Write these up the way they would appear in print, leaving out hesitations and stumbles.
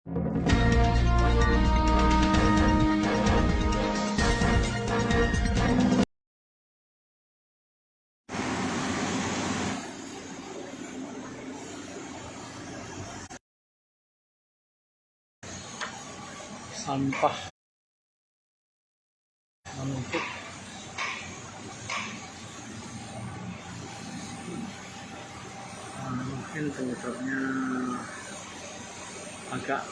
Sampah menumpuk. Mungkin penyebabnya agak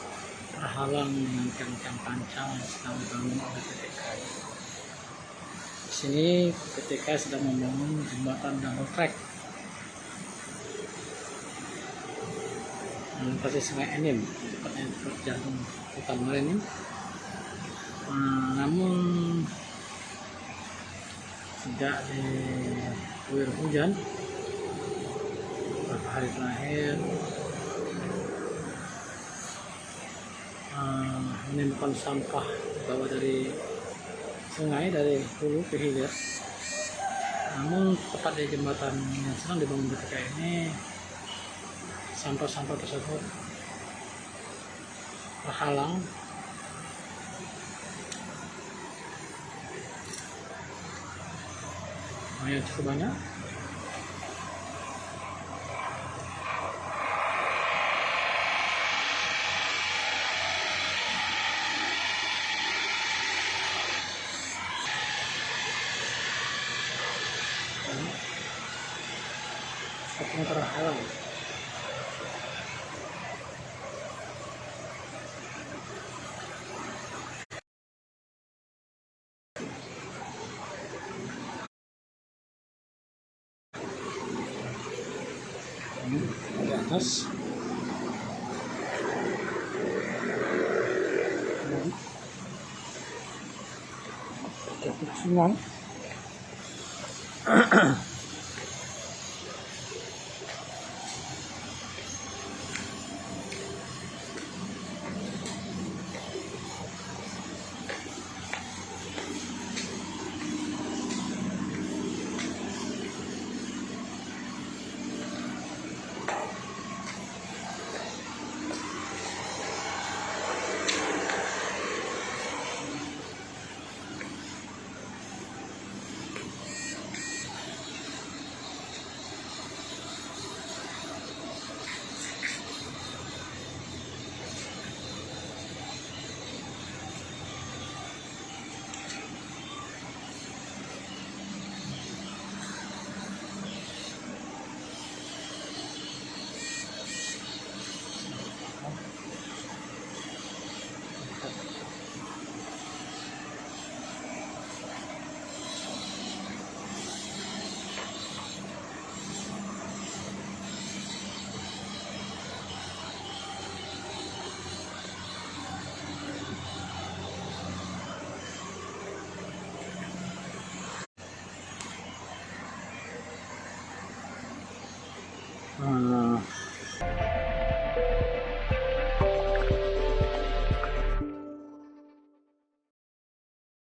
terhalang dengan tiang-tiang pancang yang sedang dibangun oleh PT KAI. Di sini PT KAI sedang membangun jembatan double track melintasi Sungai Enim, tepatnya di jantung utama ini. Namun sejak diguyur hujan beberapa hari terakhir menimbulkan sampah dibawa dari sungai, dari hulu ke hilir. Namun tepat di jembatan yang sedang dibangun ketika ini, sampah-sampah tersebut terhalang yang cukup banyak. Sepertinya terhalang. Di atas jatuh sungai.